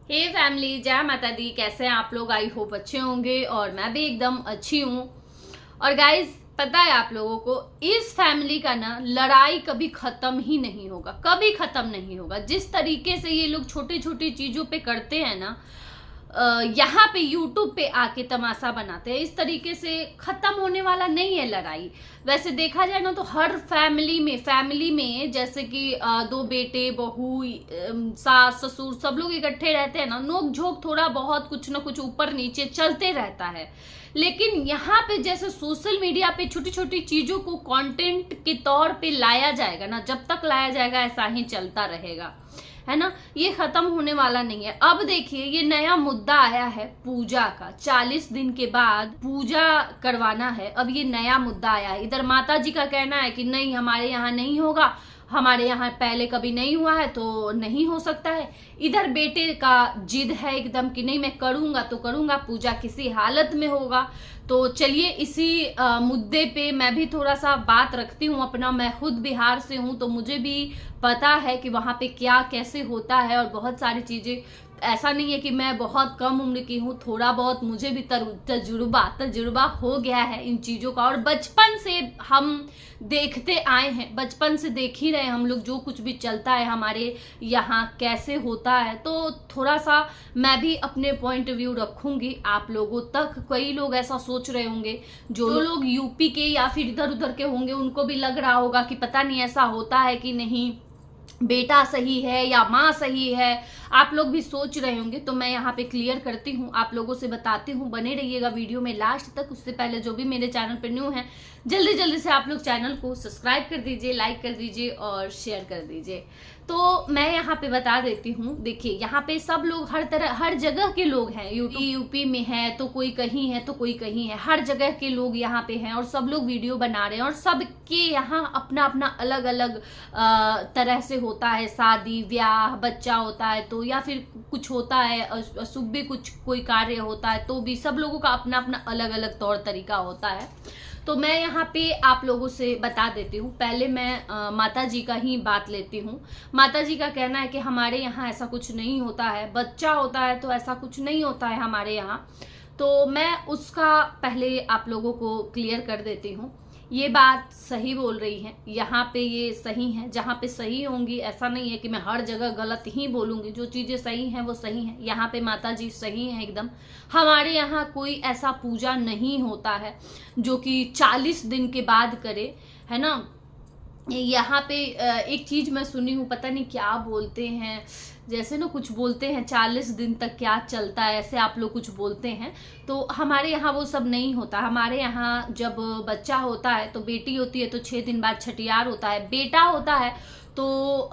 हे family, जय माता दी। कैसे हैं आप लोग? आई होप अच्छे होंगे और मैं भी एकदम अच्छी हूँ। और गाइज, पता है आप लोगों को, इस फैमिली का ना लड़ाई कभी खत्म ही नहीं होगा, कभी खत्म नहीं होगा। जिस तरीके से ये लोग छोटी छोटी चीजों पे करते हैं ना, यहाँ पे यूट्यूब पे आके तमाशा बनाते हैं, इस तरीके से खत्म होने वाला नहीं है लड़ाई। वैसे देखा जाए ना तो हर फैमिली में जैसे कि दो बेटे बहू, सास ससुर सब लोग इकट्ठे रहते हैं ना, नोक झोंक थोड़ा बहुत कुछ ना कुछ ऊपर नीचे चलते रहता है। लेकिन यहाँ पे जैसे सोशल मीडिया पे छोटी छोटी चीजों को कंटेंट के तौर पे लाया जाएगा ना, जब तक लाया जाएगा ऐसा ही चलता रहेगा, है ना। ये खत्म होने वाला नहीं है। अब देखिए, ये नया मुद्दा आया है पूजा का। 40 दिन के बाद पूजा करवाना है। अब ये नया मुद्दा आया है। इधर माता जी का कहना है कि नहीं, हमारे यहाँ नहीं होगा, हमारे यहाँ पहले कभी नहीं हुआ है तो नहीं हो सकता है। इधर बेटे का जिद है एकदम कि नहीं, मैं करूंगा तो करूंगा, पूजा किसी हालत में होगा। तो चलिए इसी मुद्दे पे मैं भी थोड़ा सा बात रखती हूँ अपना। मैं खुद बिहार से हूँ तो मुझे भी पता है कि वहाँ पे क्या कैसे होता है, और बहुत सारी चीजें। ऐसा नहीं है कि मैं बहुत कम उम्र की हूँ, थोड़ा बहुत मुझे भी तजुर्बा हो गया है इन चीजों का। और बचपन से हम देखते आए हैं, बचपन से देख ही रहे हैं हम लोग, जो कुछ भी चलता है हमारे यहाँ कैसे होता है। तो थोड़ा सा मैं भी अपने पॉइंट व्यू रखूंगी आप लोगों तक। कई लोग ऐसा सोच रहे होंगे, जो लोग यूपी के या फिर इधर उधर के होंगे, उनको भी लग रहा होगा कि पता नहीं ऐसा होता है कि नहीं, बेटा सही है या माँ सही है। आप लोग भी सोच रहे होंगे, तो मैं यहाँ पे क्लियर करती हूँ, आप लोगों से बताती हूँ। बने रहिएगा वीडियो में लास्ट तक। उससे पहले जो भी मेरे चैनल पे न्यू है, जल्दी जल्दी से आप लोग चैनल को सब्सक्राइब कर दीजिए, लाइक कर दीजिए और शेयर कर दीजिए। तो मैं यहाँ पे बता देती हूँ। देखिए, यहाँ पे सब लोग हर तरह हर जगह के लोग हैं। यूपी में है तो कोई कहीं है तो कोई कहीं है, हर जगह के लोग यहाँ पे हैं और सब लोग वीडियो बना रहे हैं। और सबके यहाँ अपना अपना अलग अलग तरह से होता है। शादी ब्याह, बच्चा होता है तो, या फिर कुछ होता है अशुभ भी, कुछ कोई कार्य होता है तो भी, सब लोगों का अपना अपना अलग अलग तौर तरीका होता है। तो मैं यहाँ पे आप लोगों से बता देती हूँ। पहले मैं माता जी का ही बात लेती हूँ। माता जी का कहना है कि हमारे यहाँ ऐसा कुछ नहीं होता है, बच्चा होता है तो ऐसा कुछ नहीं होता है हमारे यहाँ। तो मैं उसका पहले आप लोगों को क्लियर कर देती हूँ। ये बात सही बोल रही है, यहाँ पे ये सही है। जहाँ पे सही होंगी, ऐसा नहीं है कि मैं हर जगह गलत ही बोलूंगी। जो चीजें सही हैं वो सही हैं। यहाँ पे माता जी सही हैं एकदम। हमारे यहाँ कोई ऐसा पूजा नहीं होता है जो कि 40 दिन के बाद करे, है ना। यहाँ पे एक चीज मैं सुनी हूँ, पता नहीं क्या बोलते हैं, जैसे ना कुछ बोलते हैं 40 दिन तक क्या चलता है, ऐसे आप लोग कुछ बोलते हैं। तो हमारे यहाँ वो सब नहीं होता। हमारे यहाँ जब बच्चा होता है तो बेटी होती है तो 6 दिन बाद छठियार होता है। बेटा होता है तो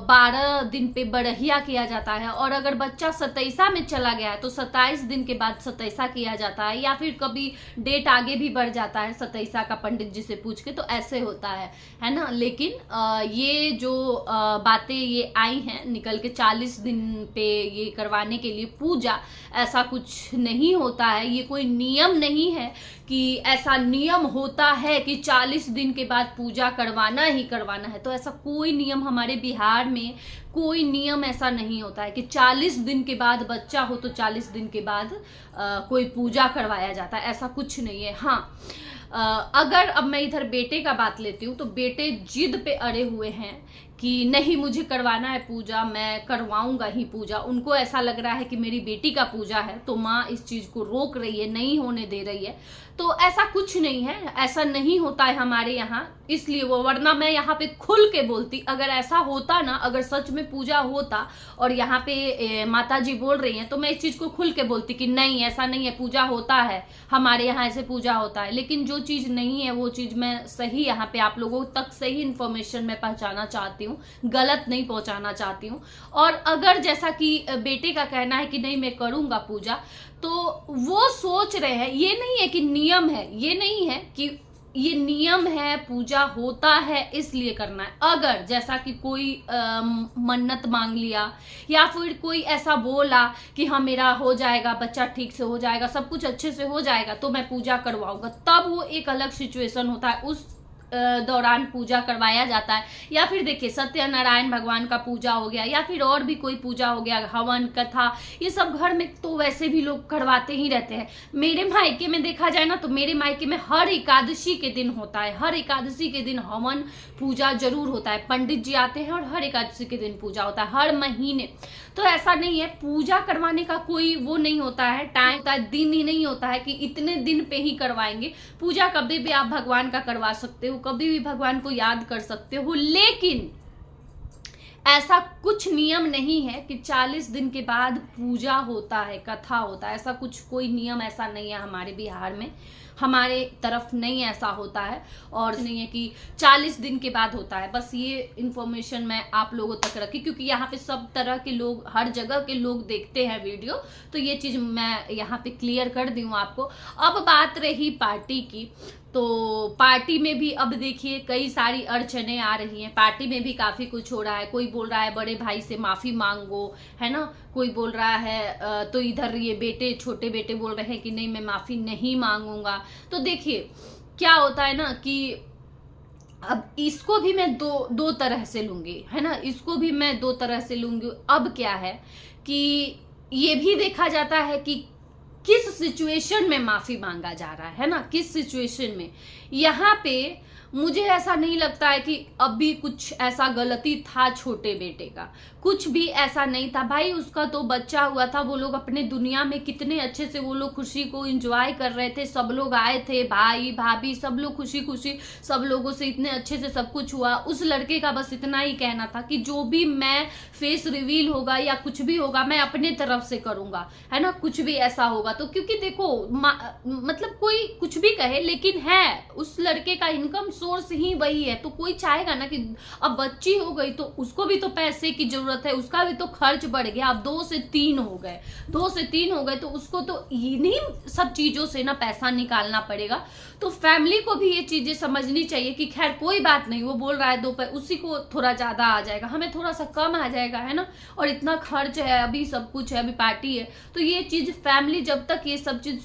12 दिन पे बड़हिया किया जाता है। और अगर बच्चा सतैसा में चला गया है तो 27 दिन के बाद सतैसा किया जाता है, या फिर कभी डेट आगे भी बढ़ जाता है सतैसा का, पंडित जी से पूछ के। तो ऐसे होता है ना। लेकिन ये जो बातें ये आई हैं निकल के 40 दिन पे ये करवाने के लिए पूजा, ऐसा कुछ नहीं होता है। ये कोई नियम नहीं है कि ऐसा नियम होता है कि 40 दिन के बाद पूजा करवाना ही करवाना है। तो ऐसा कोई नियम हमारे बिहार में, कोई नियम ऐसा नहीं होता है कि 40 दिन के बाद बच्चा हो तो 40 दिन के बाद कोई पूजा करवाया जाता है। ऐसा कुछ नहीं है। हाँ, अगर अब मैं इधर बेटे का बात लेती हूँ तो बेटे जिद पे अड़े हुए हैं कि नहीं, मुझे करवाना है पूजा, मैं करवाऊंगा ही पूजा। उनको ऐसा लग रहा है कि मेरी बेटी का पूजा है तो माँ इस चीज को रोक रही है, नहीं होने दे रही है। तो ऐसा कुछ नहीं है, ऐसा नहीं होता है हमारे यहाँ। इसलिए वो, वरना मैं यहाँ पे खुल के बोलती। अगर ऐसा होता ना, अगर सच में पूजा होता और यहाँ पे माता जी बोल रही हैं, तो मैं इस चीज को खुल के बोलती कि नहीं, ऐसा नहीं है, पूजा होता है हमारे यहाँ, ऐसे पूजा होता है। लेकिन जो चीज नहीं है वो चीज मैं सही यहाँ पे आप लोगों तक सही इन्फॉर्मेशन मैं पहुंचाना चाहती हूँ, गलत नहीं पहुंचाना चाहती हूँ। और अगर जैसा कि बेटे का कहना है कि नहीं मैं करूंगा पूजा, तो वो सोच रहे हैं, ये नहीं है कि नियम है, ये नहीं है कि ये नियम है, पूजा होता है इसलिए करना है। अगर जैसा कि कोई मन्नत मांग लिया, या फिर कोई ऐसा बोला कि हाँ मेरा हो जाएगा, बच्चा ठीक से हो जाएगा, सब कुछ अच्छे से हो जाएगा, तो मैं पूजा करवाऊंगा, तब वो एक अलग सिचुएशन होता है। उस दौरान पूजा करवाया जाता है, या फिर देखिए सत्यनारायण भगवान का पूजा हो गया, या फिर और भी कोई पूजा हो गया, हवन कथा, ये सब घर में तो वैसे भी लोग करवाते ही रहते हैं। मेरे मायके में देखा जाए ना, तो मेरे मायके में हर एकादशी के दिन होता है, हर एकादशी के दिन हवन पूजा जरूर होता है, पंडित जी आते हैं और हर एकादशी के दिन पूजा होता है, हर महीने। तो ऐसा नहीं है, पूजा करवाने का कोई वो नहीं होता है, टाइम होता है, दिन ही नहीं होता है कि इतने दिन पे ही करवाएंगे। पूजा कभी भी आप भगवान का करवा सकते हो, कभी भी भगवान को याद कर सकते हो, लेकिन ऐसा कुछ नियम नहीं है कि 40 दिन के बाद पूजा होता है, कथा होता है, ऐसा कुछ कोई नियम ऐसा नहीं है हमारे बिहार में, हमारे तरफ नहीं ऐसा होता है। और नहीं है कि 40 दिन के बाद होता है, बस ये इन्फॉर्मेशन मैं आप लोगों तक रखी, क्योंकि यहाँ पे सब तरह के लोग, हर जगह के लोग देखते हैं वीडियो, तो ये चीज़ मैं यहाँ पे क्लियर कर दी हूँ आपको। अब बात रही पार्टी की, तो पार्टी में भी अब देखिए कई सारी अड़चने आ रही हैं, पार्टी में भी काफ़ी कुछ हो रहा है। कोई बोल रहा है बड़े भाई से माफ़ी मांगो, है ना, कोई बोल रहा है तो इधर ये बेटे, छोटे बेटे बोल रहे हैं कि नहीं मैं माफ़ी नहीं मांगूंगा। तो देखिए क्या होता है ना कि अब इसको भी मैं दो तरह से लूंगी, है ना, इसको भी मैं दो तरह से लूंगी। अब क्या है कि ये भी देखा जाता है कि किस सिचुएशन में माफी मांगा जा रहा है ना, किस सिचुएशन में। यहाँ पे मुझे ऐसा नहीं लगता है कि अभी कुछ ऐसा गलती था छोटे बेटे का, कुछ भी ऐसा नहीं था भाई, उसका तो बच्चा हुआ था, वो लोग अपने दुनिया में कितने अच्छे से वो लोग खुशी को एंजॉय कर रहे थे, सब लोग आए थे, भाई भाभी सब लोग खुशी खुशी, सब लोगों से इतने अच्छे से सब कुछ हुआ। उस लड़के का बस इतना ही कहना था कि जो भी मैं फेस रिवील होगा या कुछ भी होगा मैं अपने तरफ से करूंगा, है ना, कुछ भी ऐसा होगा तो। क्योंकि देखो मतलब कोई कुछ भी कहे, लेकिन है उस लड़के का इनकम सोर्स ही वही है, तो कोई चाहेगा ना कि अब बच्ची हो गई तो उसको भी तो पैसे की जरूरत है, उसका भी तो खर्च बढ़ गया, अब 2 से 3 हो गए, 2 से 3 हो गए, तो उसको तो इन्हीं सब चीजों से ना पैसा निकालना पड़ेगा। तो फैमिली को भी ये चीजें समझनी चाहिए कि खैर कोई बात नहीं, वो बोल रहा है 2 पैसे, उसी को थोड़ा ज्यादा आ जाएगा, हमें थोड़ा सा कम आ जाएगा, है ना, और इतना खर्च है, अभी सब कुछ है, अभी पार्टी है। तो ये चीज फैमिली जब तक ये सब चीज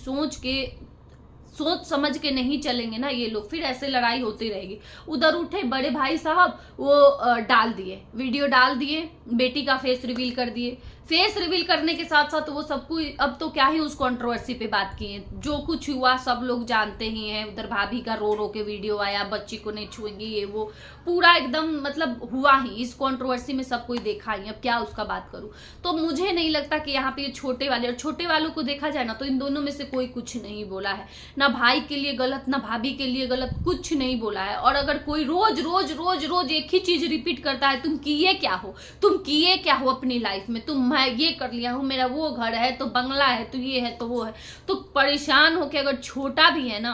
सोच समझ के नहीं चलेंगे ना ये लोग, फिर ऐसे लड़ाई होती रहेगी। उधर उठे बड़े भाई साहब, वो डाल दिए, वीडियो डाल दिए, बेटी का फेस रिवील कर दिए, फेस रिवील करने के साथ साथ वो सब कुछ, अब तो क्या ही उस कंट्रोवर्सी पे बात की है, जो कुछ हुआ सब लोग जानते ही हैं। उधर भाभी का रो रो के वीडियो आया, बच्ची को नहीं छुएंगे, ये वो पूरा एकदम मतलब हुआ ही, इस कंट्रोवर्सी में सब कोई देखा ही, अब क्या उसका बात करूं। तो मुझे नहीं लगता कि यहाँ पे छोटे वाले, और छोटे वालों को देखा जाए ना तो इन दोनों में से कोई कुछ नहीं बोला है, ना भाई के लिए गलत ना भाभी के लिए गलत, कुछ नहीं बोला है। और अगर कोई रोज रोज रोज रोज एक ही चीज रिपीट करता है, तुम किए क्या हो, तुम किए क्या हो अपनी लाइफ में, तुम मैं ये कर लिया हूं, मेरा वो घर है तो बंगला है तो ये है तो वो है, तो परेशान होके, अगर छोटा भी है ना,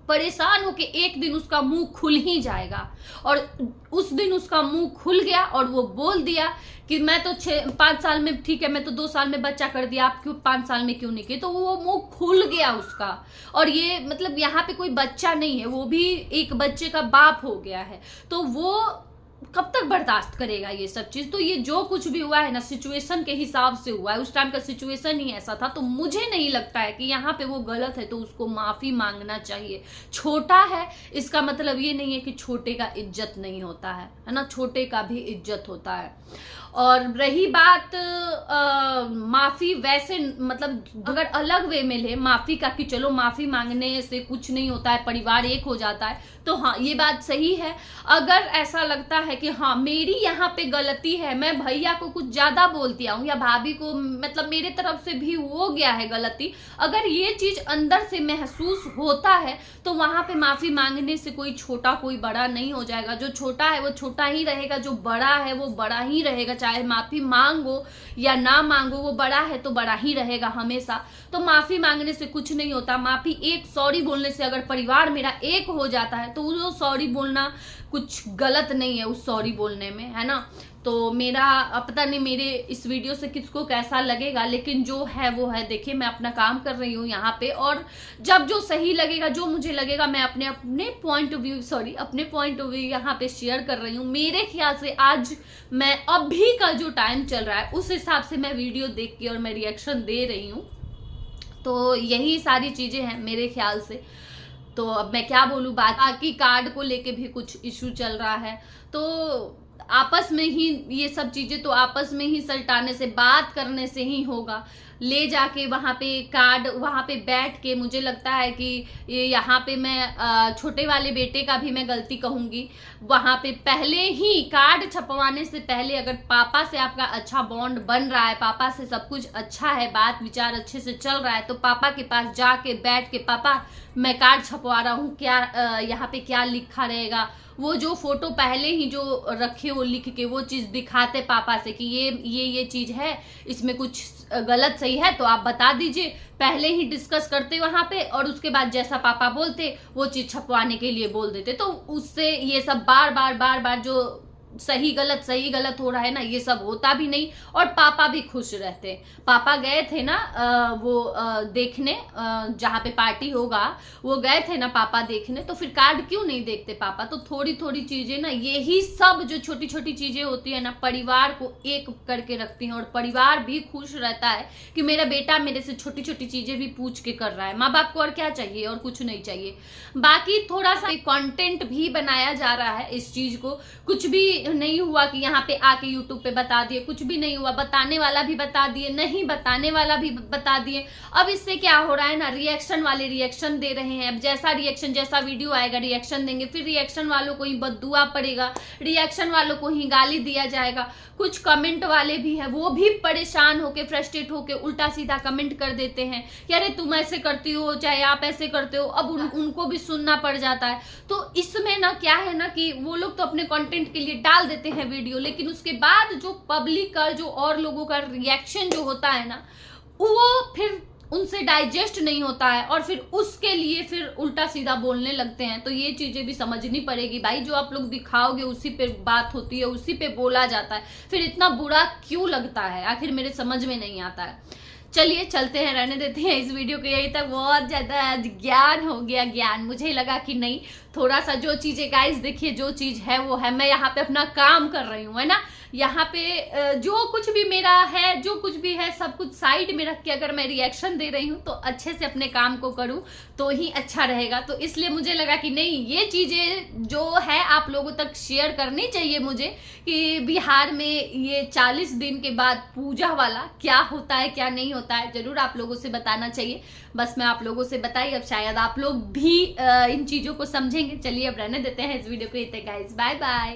परेशान होके एक दिन उसका मुंह खुल ही जाएगा। और उस दिन उसका मुंह खुल गया और वो बोल दिया कि मैं तो 5 साल में ठीक है, मैं तो 2 साल में बच्चा कर दिया, आप क्यों 5 साल में क्यों नहीं किए, तो वो मुंह खुल गया उसका। और ये मतलब यहाँ पे कोई बच्चा नहीं है, वो भी एक बच्चे का बाप हो गया है, तो वो कब तक बर्दाश्त करेगा ये सब चीज। तो ये जो कुछ भी हुआ है ना, सिचुएशन के हिसाब से हुआ है, उस टाइम का सिचुएशन ही ऐसा था। तो मुझे नहीं लगता है कि यहाँ पे वो गलत है तो उसको माफी मांगना चाहिए। छोटा है इसका मतलब ये नहीं है कि छोटे का इज्जत नहीं होता है ना, छोटे का भी इज्जत होता है। और रही बात माफी, वैसे मतलब अगर अलग वे में ले माफी का कि चलो माफी मांगने से कुछ नहीं होता है, परिवार एक हो जाता है, तो हाँ ये बात सही है। अगर ऐसा लगता है कि हाँ मेरी यहाँ पे गलती है, मैं भैया को कुछ ज्यादा बोल दिया हूँ या भाभी को, मतलब मेरे तरफ से भी हो गया है गलती, अगर ये चीज अंदर से महसूस होता है तो वहां पे माफी मांगने से कोई छोटा कोई बड़ा नहीं हो जाएगा। जो छोटा है वो छोटा ही रहेगा, जो बड़ा है वो बड़ा ही रहेगा, चाहे माफी मांगो या ना मांगो, वो बड़ा है तो बड़ा ही रहेगा हमेशा। तो माफी मांगने से कुछ नहीं होता, माफी एक सॉरी बोलने से अगर परिवार मेरा एक हो जाता है तो वो सॉरी बोलना कुछ गलत नहीं है उस सॉरी बोलने में, है ना। तो मेरा पता नहीं मेरे इस वीडियो से किसको कैसा लगेगा, लेकिन जो है वो है। देखिए मैं अपना काम कर रही हूँ यहाँ पे, और जब जो सही लगेगा, जो मुझे लगेगा, मैं अपने पॉइंट ऑफ व्यू यहाँ पे शेयर कर रही हूँ। मेरे ख्याल से आज मैं अभी का जो टाइम चल रहा है उस हिसाब से मैं वीडियो देख के और मैं रिएक्शन दे रही हूँ। तो यही सारी चीजें हैं मेरे ख्याल से। तो अब मैं क्या बोलूं, बाकी कार्ड को लेके भी कुछ इशू चल रहा है। तो आपस में ही ये सब चीजें तो आपस में ही सलटाने से, बात करने से ही होगा। ले जाके वहां पे कार्ड, वहां पे बैठ के, मुझे लगता है कि यहाँ पे मैं छोटे वाले बेटे का भी मैं गलती कहूंगी। वहां पे पहले ही कार्ड छपवाने से पहले अगर पापा से आपका अच्छा बॉन्ड बन रहा है, पापा से सब कुछ अच्छा है, बात विचार अच्छे से चल रहा है, तो पापा के पास जाके बैठ के, पापा मैं कार्ड छपवा रहा हूँ, क्या यहाँ पे क्या लिखा रहेगा, वो जो फोटो पहले ही जो रखे वो लिख के वो चीज दिखाते पापा से कि ये चीज है, इसमें कुछ गलत सही है तो आप बता दीजिए, पहले ही डिस्कस करते वहां पे, और उसके बाद जैसा पापा बोलते वो चीज छपवाने के लिए बोल देते। तो उससे ये सब बार बार जो सही गलत हो रहा है ना, ये सब होता भी नहीं और पापा भी खुश रहते। पापा गए थे ना देखने, जहाँ पे पार्टी होगा वो गए थे ना पापा देखने, तो फिर कार्ड क्यों नहीं देखते पापा? तो थोड़ी थोड़ी चीजें ना, यही सब जो छोटी छोटी चीजें होती है ना, परिवार को एक करके रखती हैं और परिवार भी खुश रहता है कि मेरा बेटा मेरे से छोटी छोटी चीजें भी पूछ के कर रहा है। माँ बाप को और क्या चाहिए, और कुछ नहीं चाहिए। बाकी थोड़ा सा कंटेंट भी बनाया जा रहा है इस चीज को, कुछ भी नहीं हुआ कि यहाँ पे आके यूट्यूब पे बता दिए, कुछ भी नहीं हुआ, बताने वाला भी बता दिए, नहीं बताने वाला भी बता दिए। अब इससे क्या हो रहा है ना, रिएक्शन वाले रिएक्शन दे रहे हैं। अब जैसा रिएक्शन, जैसा वीडियो आएगा रिएक्शन देंगे, फिर रिएक्शन वालों को ही बद्दुआ पड़ेगा, रिएक्शन वालों को ही गाली दिया जाएगा। कुछ कमेंट वाले भी हैं, वो भी परेशान होके, फ्रस्ट्रेट होके उल्टा सीधा कमेंट कर देते हैं कि अरे तुम ऐसे करती हो, चाहे आप ऐसे करते हो। अब उनको भी सुनना पड़ जाता है। तो इसमें ना क्या है ना कि वो लोग तो अपने कंटेंट के लिए डाल देते हैं वीडियो, लेकिन उसके बाद जो पब्लिक का, जो और लोगों का रिएक्शन जो होता है ना, वो फिर उनसे डाइजेस्ट नहीं होता है और फिर उसके लिए फिर उल्टा सीधा बोलने लगते हैं। तो ये चीजें भी समझनी पड़ेगी भाई, जो आप लोग दिखाओगे उसी पे बात होती है, उसी पे बोला जाता है, फिर इतना बुरा क्यों लगता है, आखिर मेरे समझ में नहीं आता है। चलिए चलते हैं, रहने देते हैं इस वीडियो को यही तक। बहुत ज्यादा ज्ञान हो गया, ज्ञान मुझे लगा कि नहीं, थोड़ा सा जो चीजें गाइस देखिए, जो चीज है वो है, मैं यहाँ पे अपना काम कर रही हूँ, है ना। यहाँ पे जो कुछ भी मेरा है, जो कुछ भी है, सब कुछ साइड में रख के अगर मैं रिएक्शन दे रही हूँ तो अच्छे से अपने काम को करूँ तो ही अच्छा रहेगा। तो इसलिए मुझे लगा कि नहीं, ये चीजें जो है आप लोगों तक शेयर करनी चाहिए मुझे, कि बिहार में ये 40 दिन के बाद पूजा वाला क्या होता है, क्या नहीं होता है, जरूर आप लोगों से बताना चाहिए। बस मैं आप लोगों से बताई, अब शायद आप लोग भी इन चीजों को समझेंगे। चलिए अब रहने देते हैं इस वीडियो को, गाइस बाय बाय।